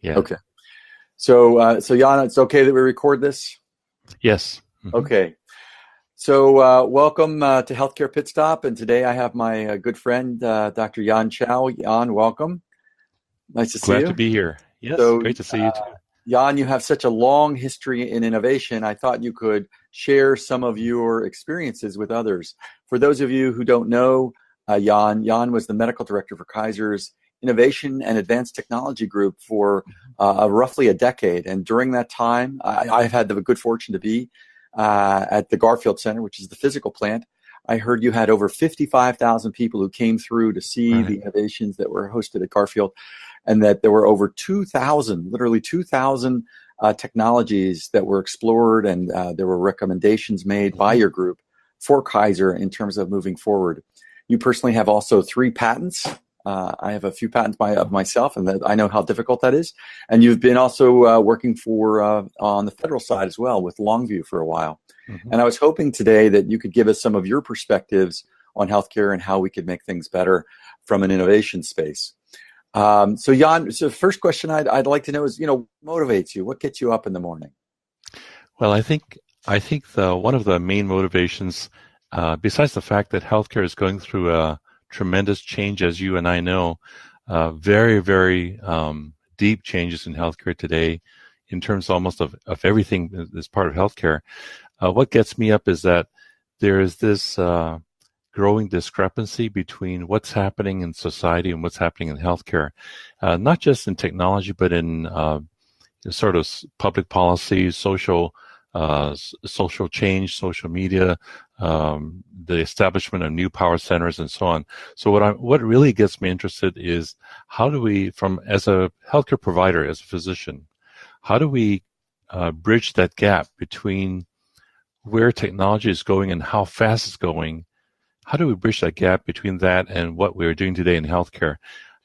Yeah. Okay. So Jan, it's okay that we record this? Yes. Okay. So welcome to Healthcare Pittstop, and today I have my good friend Dr. Jan Chow. Jan, welcome. Nice to see Glad to you. be here. Yes, So great to see you too. Jan, you have such a long history in innovation. I thought you could share some of your experiences with others. For those of you who don't know, Jan was the medical director for Kaiser's Innovation and Advanced Technology Group for roughly a decade. And during that time, I've had the good fortune to be at the Garfield Center, which is the physical plant. I heard you had over 55,000 people who came through to see the innovations that were hosted at Garfield, and that there were over 2,000, literally 2,000 technologies that were explored, and there were recommendations made by your group for Kaiser in terms of moving forward. You personally have also 3 patents. I have a few patents of myself, and I know how difficult that is. And you've been also working for on the federal side as well with Longview for a while. And I was hoping today that you could give us some of your perspectives on healthcare and how we could make things better from an innovation space. So Jan, so the first question I'd like to know is, what motivates you? What gets you up in the morning? Well, I think one of the main motivations, besides the fact that healthcare is going through a tremendous change, as you and I know, very, very deep changes in healthcare today, in terms almost of everything that's part of healthcare. What gets me up is that there is this growing discrepancy between what's happening in society and what's happening in healthcare, not just in technology, but in sort of public policy, social change, social media, the establishment of new power centers, and so on. So what really gets me interested is how do we, as a healthcare provider, as a physician, how do we bridge that gap between where technology is going and how fast it's going? How do we bridge that gap between that and what we're doing today in healthcare?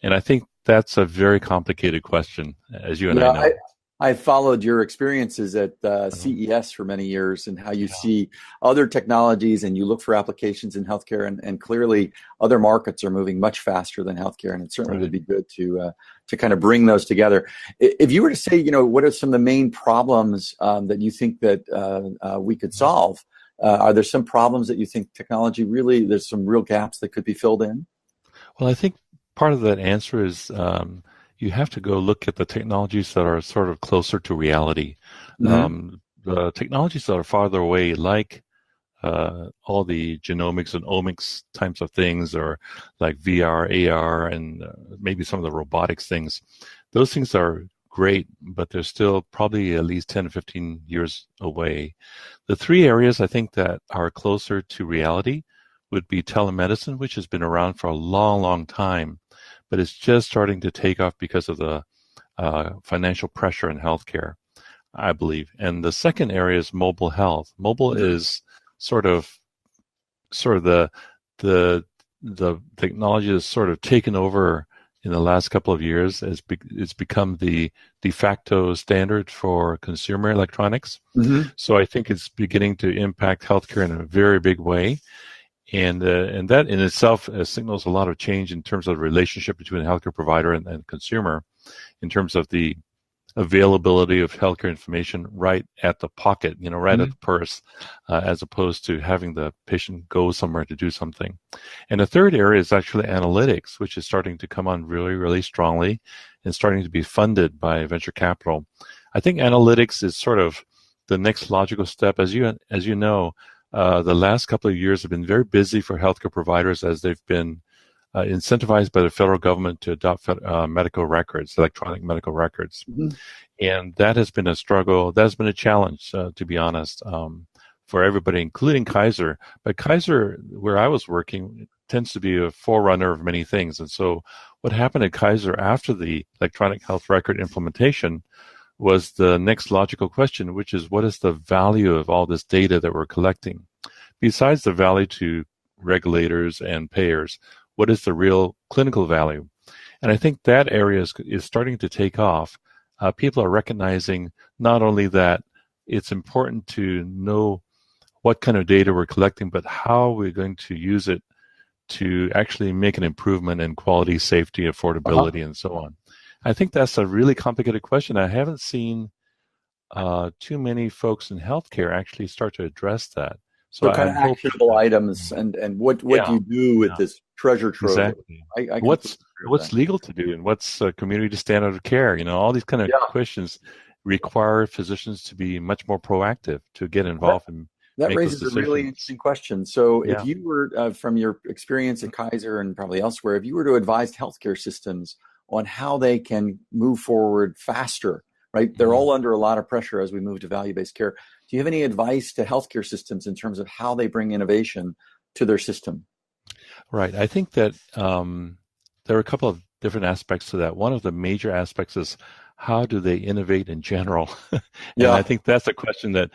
And I think that's a very complicated question, as you and I know. I followed your experiences at CES for many years, and how you see other technologies and you look for applications in healthcare, and clearly other markets are moving much faster than healthcare, and it certainly would be good to kind of bring those together. If you were to say, what are some of the main problems that you think that we could solve? Are there some problems that you think technology really, there's some real gaps that could be filled in? Well, I think part of that answer is you have to go look at the technologies that are sort of closer to reality. The technologies that are farther away, like all the genomics and omics types of things, or like VR, AR, and maybe some of the robotics things, those things are great, but they're still probably at least 10 to 15 years away. The 3 areas I think that are closer to reality would be telemedicine, which has been around for a long, long time, but it's just starting to take off because of the financial pressure in healthcare, I believe. And the second area is mobile health. Mobile is sort of the technology has sort of taken over in the last couple of years. It's become the de facto standard for consumer electronics. So I think it's beginning to impact healthcare in a very big way. And that in itself signals a lot of change in terms of the relationship between a healthcare provider and consumer, in terms of the availability of healthcare information right at the pocket, right at the purse, as opposed to having the patient go somewhere to do something. And the third area is actually analytics, which is starting to come on really, really strongly and starting to be funded by venture capital. I think analytics is sort of the next logical step. As you know, the last couple of years have been very busy for healthcare providers, as they've been incentivized by the federal government to adopt medical records, electronic medical records. And that has been a struggle. That's been a challenge, to be honest, for everybody, including Kaiser. But Kaiser, where I was working, tends to be a forerunner of many things. And so what happened at Kaiser after the electronic health record implementation was the next logical question, which is, what is the value of all this data that we're collecting? Besides the value to regulators and payers, what is the real clinical value? And I think that area is starting to take off. People are recognizing not only that it's important to know what kind of data we're collecting, but how we're going to use it to actually make an improvement in quality, safety, affordability, and so on. I think that's a really complicated question. I haven't seen too many folks in healthcare actually start to address that. So So kind of I'm hoping actionable that, items and what do yeah, you do with yeah, this treasure trove? exactly. I completely What's agree with that. what's legal to do, and what's community standard of care? All these kind of Yeah. questions require physicians to be much more proactive, to get That, involved and that make those raises a really decisions. interesting question. So if Yeah. you were, from your experience at Kaiser and probably elsewhere, if you were to advise healthcare systems on how they can move forward faster, right? They're Mhm. all under a lot of pressure as we move to value-based care. Do you have any advice to healthcare systems in terms of how they bring innovation to their system? Right. I think that there are a couple of different aspects to that. One of the major aspects is how do they innovate in general? And I Yeah. think that's a question that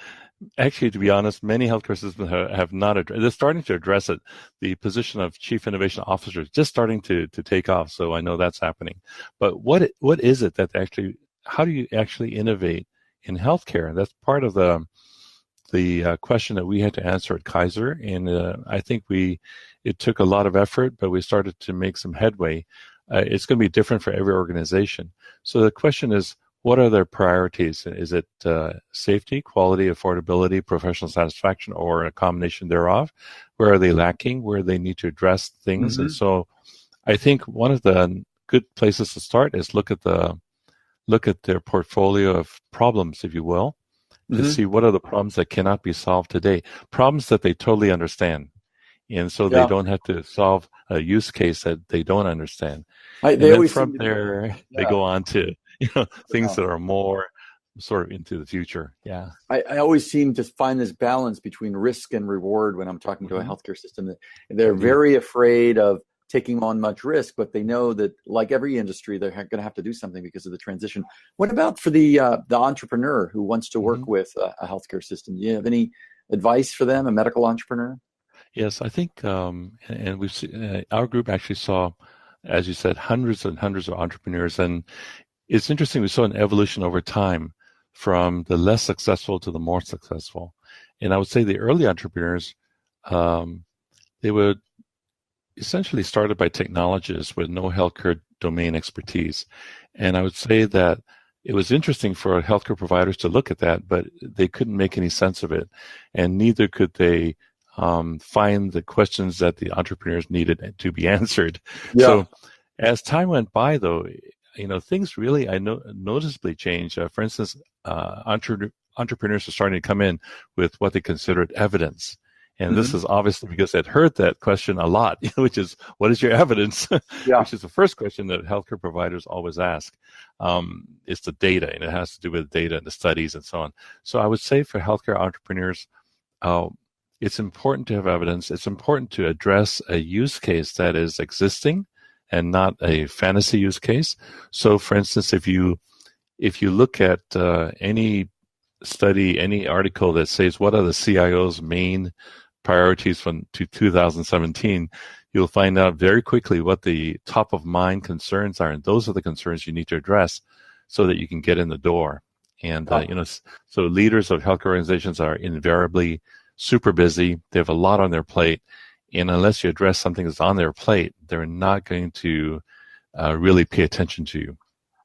actually, to be honest, many healthcare systems have not addressed. They're starting to address it. The position of chief innovation officer is just starting to take off. So I know that's happening. But what is it that actually, how do you actually innovate in healthcare? That's part of the question that we had to answer at Kaiser, and I think it took a lot of effort, but we started to make some headway. It's going to be different for every organization. So the question is, what are their priorities? Is it safety, quality, affordability, professional satisfaction, or a combination thereof? Where are they lacking? Where they need to address things? And Hmm. so, I think one of the good places to start is look at their portfolio of problems, if you will, to Hmm. see what are the problems that cannot be solved today, problems that they totally understand. And so they Yeah. don't have to solve a use case that they don't understand. And They then always from seem to, there, they yeah. go on to, things Yeah. that are more sort of into the future. Yeah. I always seem to find this balance between risk and reward when I'm talking to a Hmm. healthcare system. That they're Indeed. very afraid of taking on much risk, but they know that, like every industry, they're going to have to do something because of the transition. What about for the entrepreneur who wants to Hmm. work with a healthcare system? Do you have any advice for them, a medical entrepreneur? Yes, I think, and we've seen, our group actually saw, as you said, hundreds and hundreds of entrepreneurs. And it's interesting, we saw an evolution over time from the less successful to the more successful. And I would say the early entrepreneurs, um, they were essentially started by technologists with no healthcare domain expertise. And I would say that it was interesting for healthcare providers to look at that, but they couldn't make any sense of it. And neither could they find the questions that the entrepreneurs needed to be answered. Yeah. So as time went by, though, things really noticeably changed. For instance, entrepreneurs are starting to come in with what they considered evidence. And this Hmm. is obviously because they'd heard that question a lot, which is, what is your evidence? Yeah. Which is the first question that healthcare providers always ask. It's the data, and it has to do with data and the studies and so on. So I would say for healthcare entrepreneurs, uh, it's important to have evidence. It's important to address a use case that is existing and not a fantasy use case. So, for instance, if you look at any study, any article that says what are the CIO's main priorities from 2017, you'll find out very quickly what the top of mind concerns are, and those are the concerns you need to address so that you can get in the door. And Yeah. so leaders of healthcare organizations are invariably super busy. They have a lot on their plate, and unless you address something that's on their plate, they're not going to really pay attention to you.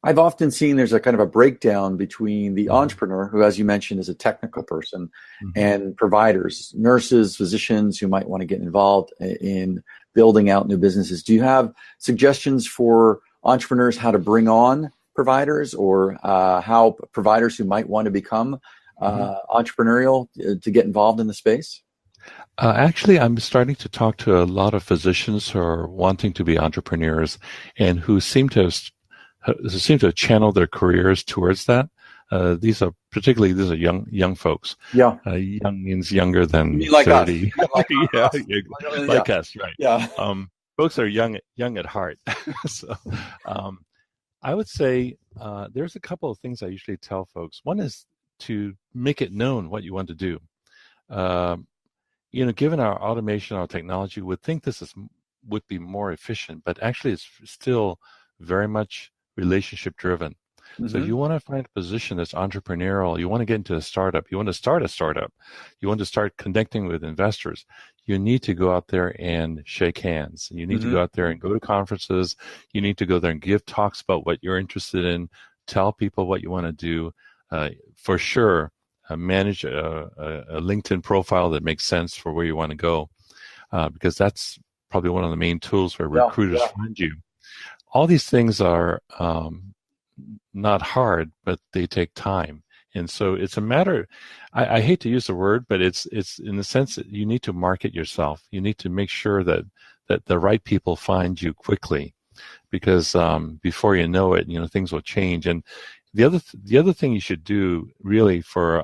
I've often seen there's a kind of a breakdown between the Mm-hmm. entrepreneur, who, as you mentioned, is a technical person, Mm-hmm. and providers, nurses, physicians who might want to get involved in building out new businesses. Do you have suggestions for entrepreneurs how to bring on providers, or how providers who might want to become Mm-hmm. entrepreneurial to get involved in the space? Actually, I'm starting to talk to a lot of physicians who are wanting to be entrepreneurs and who seem to have channeled their careers towards that. These are young folks. Yeah. Young means younger You than mean like us? 30. Like Yeah, us? Yeah. like us, right? Yeah. Folks are young at heart. So, um, I would say there's a couple of things I usually tell folks. One is to make it known what you want to do. Um, Given our automation, our technology, would think would be more efficient, but actually it's still very much relationship driven. So if you want to find a position that's entrepreneurial, you want to get into a startup, you want to start a startup, you want to start connecting with investors, you need to go out there and shake hands. You need to go out there and go to conferences. You need to go there and give talks about what you're interested in, tell people what you want to do. For sure, manage a LinkedIn profile that makes sense for where you want to go, because that's probably one of the main tools where recruiters find you. All these things are not hard, but they take time. And so it's a matter, I hate to use the word, but it's in the sense that you need to market yourself. You need to make sure that the right people find you quickly, because before you know it, things will change. And the other thing you should do really for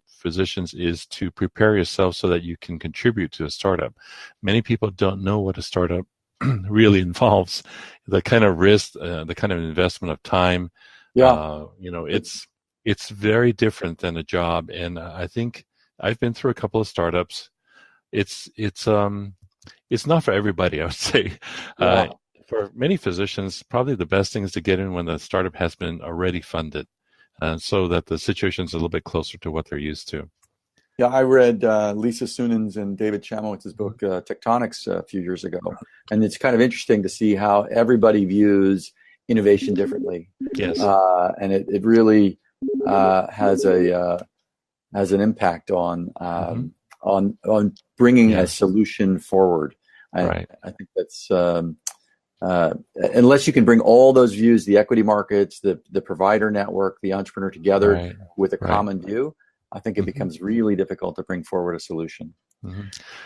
physicians is to prepare yourself so that you can contribute to a startup. Many people don't know what a startup really involves, the kind of risk, the kind of investment of time. It's very different than a job. And I think I've been through a couple of startups. It's not for everybody, I would say. For many physicians, probably the best thing is to get in when the startup has been already funded, so that the situation is a little bit closer to what they're used to. Yeah, I read Lisa Sunan's and David Chamowitz's book, Tectonics, a few years ago. And it's kind of interesting to see how everybody views innovation differently. Yes. And it really has an impact on bringing a solution forward. I think that's unless you can bring all those views, the equity markets, the provider network, the entrepreneur together with a common view, I think it becomes really difficult to bring forward a solution.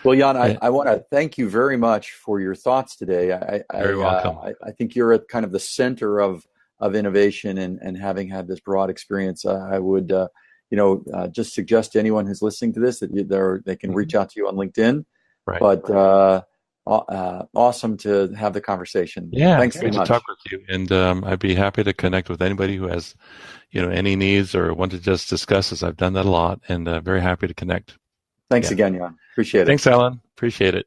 Well, Jan, I want to thank you very much for your thoughts today. You're welcome. I think you're at kind of the center of innovation, and having had this broad experience, I would just suggest to anyone who's listening to this that they can reach out to you on LinkedIn. But awesome to have the conversation. Yeah, thanks very much. To talk with you, and I'd be happy to connect with anybody who has, any needs or want to just discuss this. I've done that a lot, and very happy to connect. Thanks again, Jan. Appreciate it. Thanks, Alan. Appreciate it.